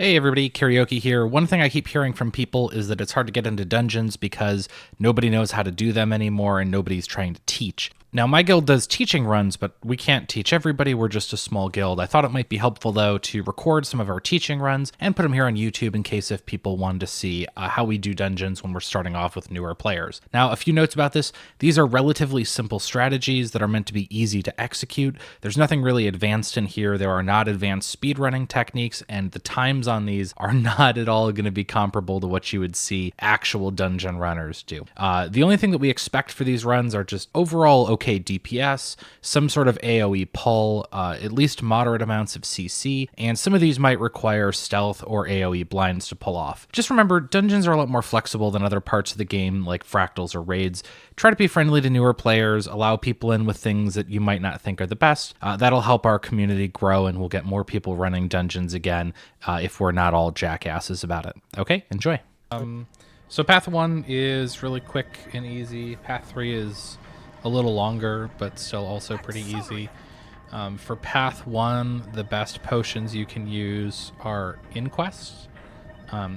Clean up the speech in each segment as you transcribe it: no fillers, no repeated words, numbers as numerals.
Hey everybody, Karaoke here. One thing I keep hearing from people is that it's hard to get into dungeons because nobody knows how to do them anymore and nobody's trying to teach. Now, my guild does teaching runs, but we can't teach everybody. We're just a small guild. I thought it might be helpful, though, to record some of our teaching runs and put them here on YouTube in case if people wanted to see how we do dungeons when we're starting off with newer players. Now, a few notes about this. These are relatively simple strategies that are meant to be easy to execute. There's nothing really advanced in here. There are not advanced speedrunning techniques, and the times on these are not at all going to be comparable to what you would see actual dungeon runners do. The only thing that we expect for these runs are just overall okay DPS, some sort of AoE pull, at least moderate amounts of CC, and some of these might require stealth or AoE blinds to pull off. Just remember, dungeons are a lot more flexible than other parts of the game like fractals or raids. Try to be friendly to newer players, allow people in with things that you might not think are the best. That'll help our community grow and we'll get more people running dungeons again if we're not all jackasses about it. Okay, enjoy. So path 1 is really quick and easy. Path 3 is a little longer, but still also pretty easy. For path 1, the best potions you can use are Inquest.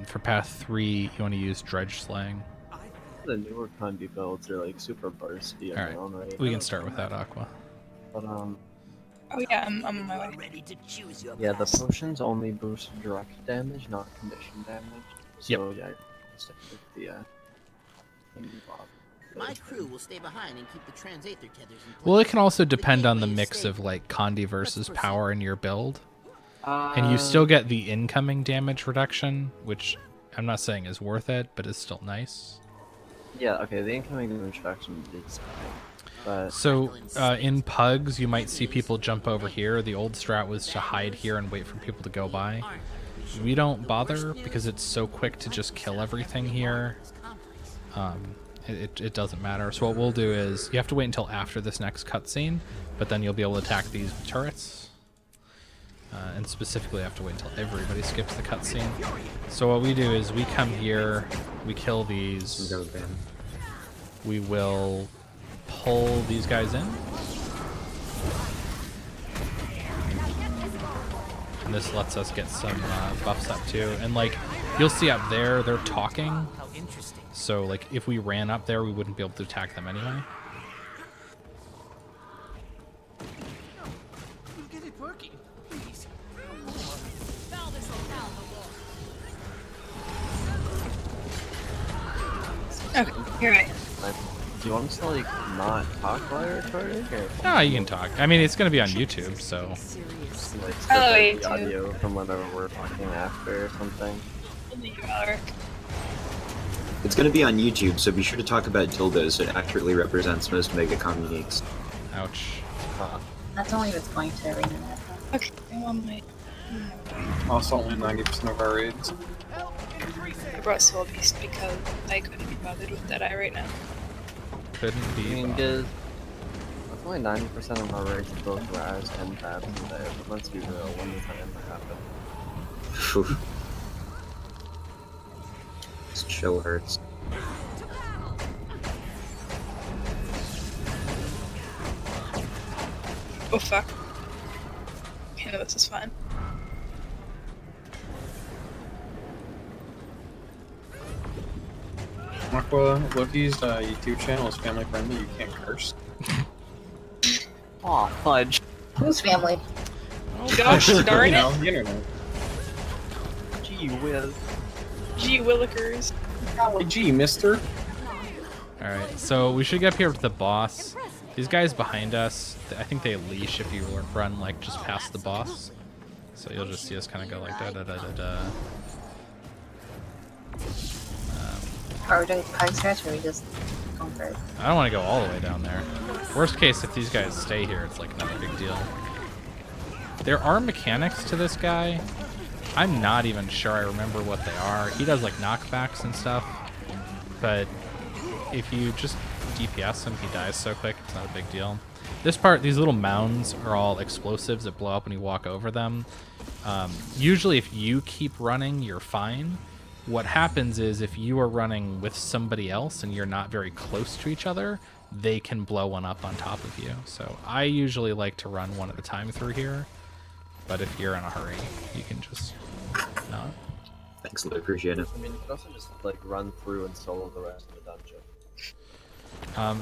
For path 3, you want to use Dredge Slaying. The newer Condi builds are like super bursty. All right, right? We can start with that, Aqua. But Oh yeah, I'm on my way. yeah, the potions only boost direct damage, not condition damage. So yeah, stick with the My crew will stay behind and keep the transaether tethers in place. Well, it can also depend on the mix of like Condi versus power in your build. And you still get the incoming damage reduction, which I'm not saying is worth it, but is still nice. Yeah, okay, the incoming damage reduction is fine. But So in pugs, you might see people jump over here. The old strat was to hide here and wait for people to go by. We don't bother because it's so quick to just kill everything here. It doesn't matter. So what we'll do is, you have to wait until after this next cutscene, but then you'll be able to attack these turrets. And specifically have to wait until everybody skips the cutscene. So what we do is we come here, we kill these. We will pull these guys in. And this lets us get some buffs up too. And like, you'll see up there, they're talking. So like, if we ran up there, we wouldn't be able to attack them anyway. Get it working, please. Okay, you're right. do you want us to like not talk while you're recording? Or No, you can talk. I mean, it's going to be on YouTube, so. like wait, the audio from whenever we're talking after or something? It's going to be on YouTube, so be sure to talk about dildos. It accurately represents most Megacom uniques. Ouch. That's only if it's going to arena. Okay, I'm on my. Also, only 90% of our raids. I brought Soul Beast because I couldn't be bothered with that eye right now. Couldn't I be. mean, bothered. that's only 90% of our rates of both Raz and Tabs in there, but let's be real, when does that ever happen? Phew. This chill hurts. Oh fuck. Okay, no, this is fine. Aqua Loki's YouTube channel is family friendly. You can't curse. Aw, fudge. Who's family? Gosh darn You know, it. the internet. Gee whiz. Gee willikers. Hey, gee, mister. Alright, so we should get up here to the boss. These guys behind us, I think they leash if you run like just past the boss. So you'll just see us kind of go like da da da da da. Are we doing pug strats or are we just going for it? I don't want to go all the way down there. Worst case, if these guys stay here, it's like not a big deal. There are mechanics to this guy. I'm not even sure I remember what they are. He does like knockbacks and stuff. But if you just DPS him, he dies so quick, it's not a big deal. This part, these little mounds are all explosives that blow up when you walk over them. Usually if you keep running, you're fine. What happens is if you are running with somebody else and you're not very close to each other, they can blow one up on top of you. So I usually like to run one at a time through here. But if you're in a hurry, you can just not. Excellent, appreciate it. I mean, you could also just like run through and solo the rest of the dungeon.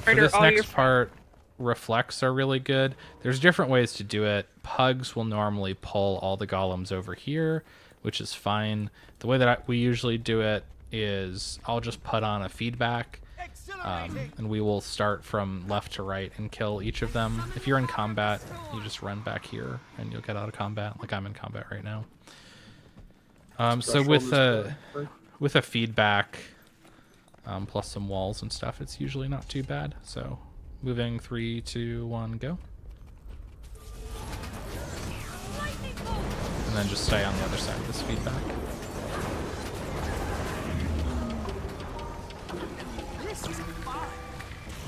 For Right, this all your next part, reflects are really good. There's different ways to do it. Pugs will normally pull all the golems over here, which is fine. The way that we usually do it is I'll just put on a feedback, and we will start from left to right and kill each of them. If you're in combat, you just run back here and you'll get out of combat, like I'm in combat right now. So with a feedback, plus some walls and stuff, it's usually not too bad. So moving 3, 2, 1, go. And then just stay on the other side of this feedback.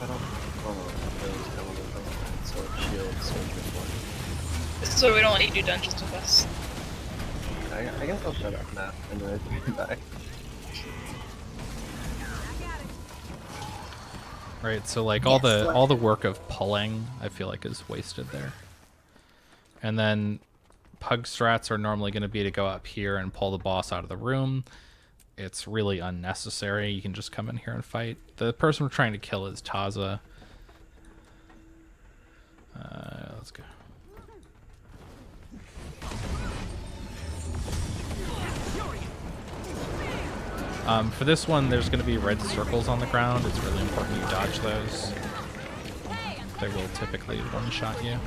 I don't follow those elements, so shield, soldier, one. So we don't let you do dungeons with us. I guess I'll shut up now and then I'll be back. Right, so like all the work of pulling, I feel like is wasted there. And then pug strats are normally going to be to go up here and pull the boss out of the room. It's really unnecessary. You can just come in here and fight. The person we're trying to kill is Taza. Let's go. For this one, there's going to be red circles on the ground. It's really important you dodge those. They will typically one-shot you.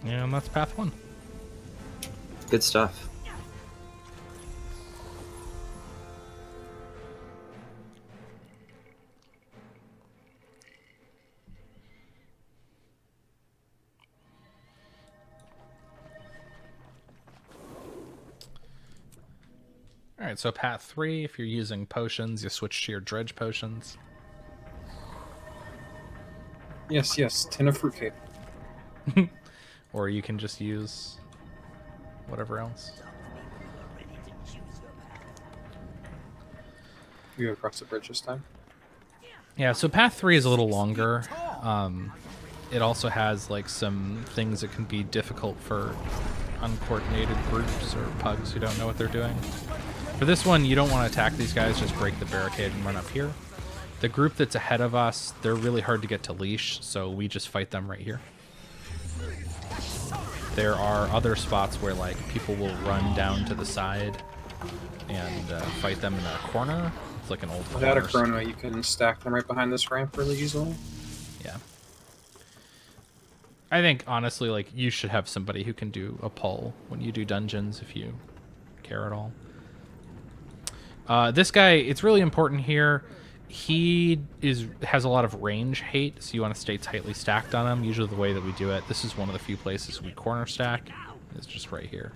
And that's path 1. Good stuff. Alright, so path 3, if you're using potions, you switch to your dredge potions. Yes, yes, tin of fruitcake. Or you can just use whatever else. We go across the bridge this time. Yeah, so path 3 is a little longer. It also has like some things that can be difficult for uncoordinated groups or pugs who don't know what they're doing. For this one, you don't want to attack these guys, just break the barricade and run up here. The group that's ahead of us, they're really hard to get to leash, so we just fight them right here. There are other spots where like people will run down to the side and fight them in a corner. It's like an old corner. Without a chrono, you can stack them right behind this ramp really easily. Yeah. I think honestly, like you should have somebody who can do a pull when you do dungeons if you care at all. This guy, it's really important here. He has a lot of range hate, so you want to stay tightly stacked on him. Usually the way that we do it, this is one of the few places we corner stack, is just right here.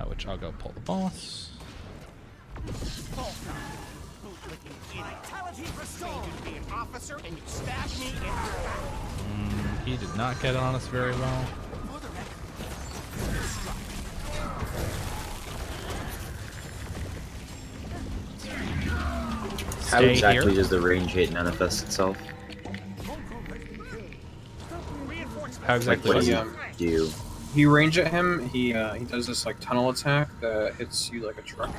Which I'll go pull the boss. He did not get on us very well. How exactly does the range hit manifest itself? How exactly Like, what does does it he do? You range at him, he does this like tunnel attack that hits you like a truck.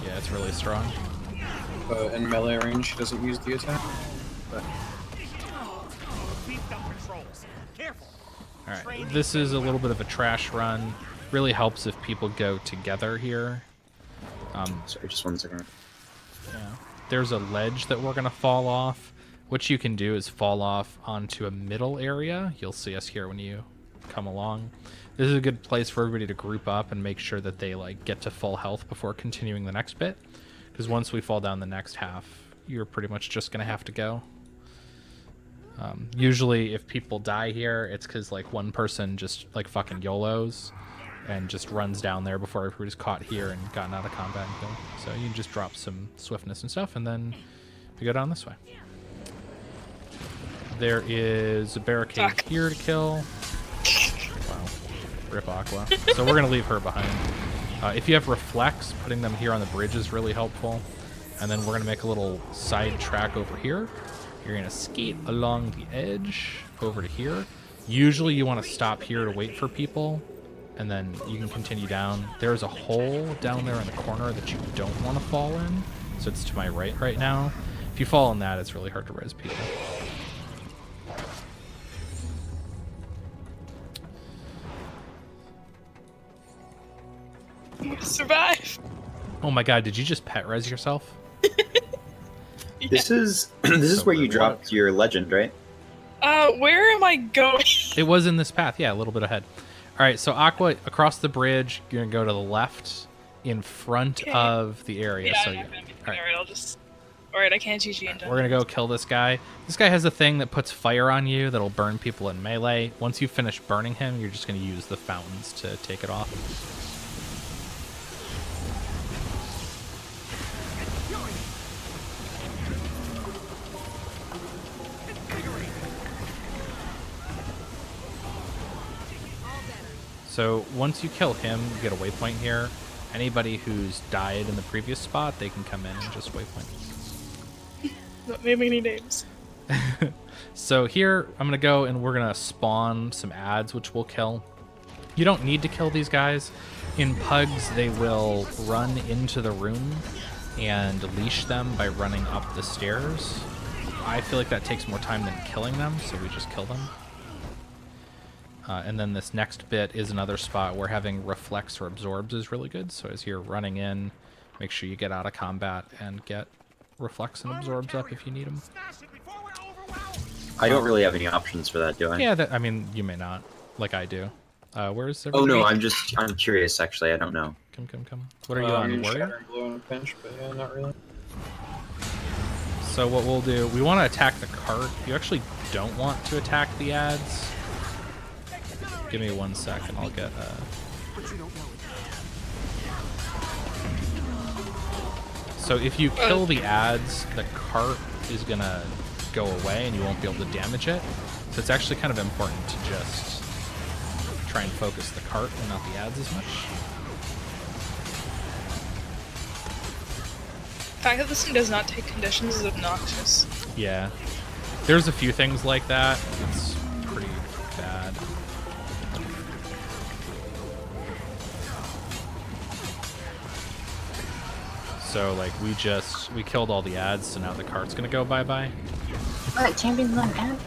Yeah, it's really strong. But in melee range, he doesn't use the attack. Alright, this is a little bit of a trash run. Really helps if people go together here. Sorry, just 1 second. Yeah. There's a ledge that we're going to fall off. What you can do is fall off onto a middle area. You'll see us here when you come along. This is a good place for everybody to group up and make sure that they like get to full health before continuing the next bit. Because once we fall down the next half, you're pretty much just going to have to go. Usually if people die here, it's because like one person just like fucking YOLOs and just runs down there before everybody's caught here and gotten out of combat and killed. So you can just drop some swiftness and stuff, and then we go down this way. There is a barricade here to kill. Rip Aqua. So we're gonna leave her behind. If you have reflex, putting them here on the bridge is really helpful. And then we're gonna make a little side track over here. You're gonna skate along the edge over to here. Usually you want to stop here to wait for people, and then you can continue down. There's a hole down there in the corner that you don't want to fall in, so it's to my right now. If you fall in that, it's really hard to res people. Survive. Oh my god, did you just pet res yourself? This is where you rude. dropped your legend, right? Where am I going? It was in this path, yeah, a little bit ahead. All right, so Aqua, across the bridge, you're gonna go to the left in front of the area. Yeah, So I'm you, not gonna be all right. Alright, I'll just... Alright, I can't GG in We're gonna go kill this guy. This guy has a thing that puts fire on you that'll burn people in melee. Once you finish burning him, you're just gonna use the fountains to take it off. So once you kill him, you get a waypoint here. Anybody who's died in the previous spot, they can come in and just waypoint. Not naming any names. So here, I'm gonna go and we're gonna spawn some ads, which we'll kill. You don't need to kill these guys. In pugs, they will run into the room and leash them by running up the stairs. I feel like that takes more time than killing them, so we just kill them. And then this next bit is another spot where having reflex or absorbs is really good. So as you're running in, make sure you get out of combat and get reflex and absorbs up if you need them. I don't really have any options for that, do I? Yeah, I mean, you may not, like I do. Where's everybody? Oh no, I'm curious actually. I don't know. Come. What are you on, Warrior? Shatter and Blue on a pinch, but yeah, not really. So what we'll do, we want to attack the cart. You actually don't want to attack the ads. Give me 1 second, I'll get So if you kill the ads, the cart is gonna go away and you won't be able to damage it. So it's actually kind of important to just try and focus the cart and not the ads as much. The fact that this thing does not take conditions is obnoxious. Yeah. There's a few things like that. It's pretty bad. So like we killed all the ads, so now the cart's gonna go bye-bye. What? Champion's not an ad?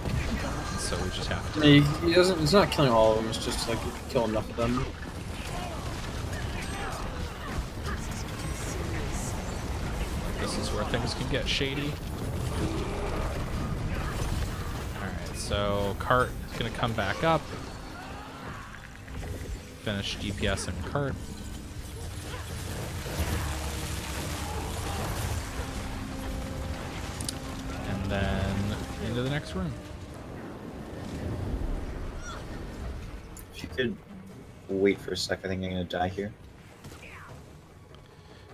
So we just have to. He doesn't. He's not killing all of them. It's just like if you kill enough of them. This is where things can get shady. Alright, so cart is gonna come back up. Finish DPS and cart. And then into the next room. If you could wait for a sec, I think I'm gonna die here.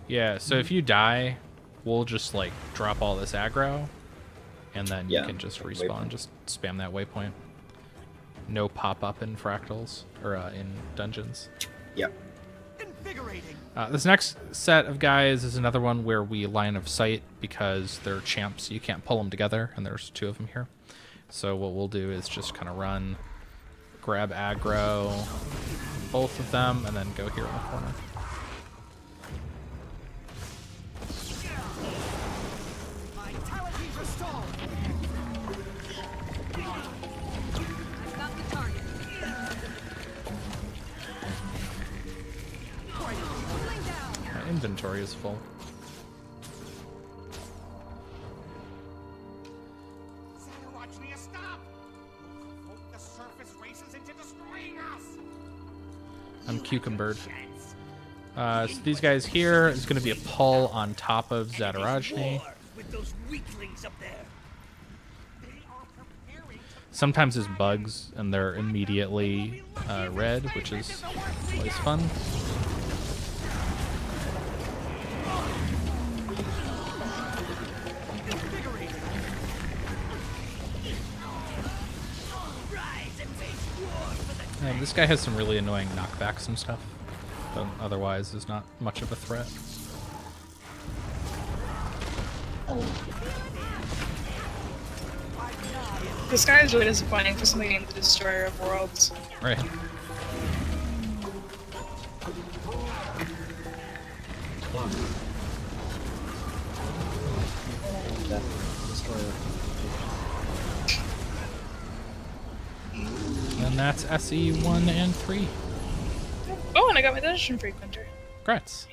Yeah, so if you die, we'll just like drop all this aggro, and then you Yeah, can just like respawn. waypoint. Just spam that waypoint. No pop-up in fractals, or in dungeons. Yep. This next set of guys is another one where we line of sight because they're champs. You can't pull them together, and there's 2 of them here. So what we'll do is just kind of run, grab aggro, both of them, and then go here in the corner. My inventory is full. Watch me stop! Hope the surface races into destroying us! I'm Cucumbered. So these guys here is going to be a pull on top of Zadarajni. With those weaklings up there. Sometimes it's bugs, and they're immediately red, which is always fun. This guy has some really annoying knockbacks and stuff, but otherwise is not much of a threat. This guy is really disappointing for something named the Destroyer of Worlds. Right. And that's SE 1 and 3. Oh, and I got my dungeon frequenter. Congrats.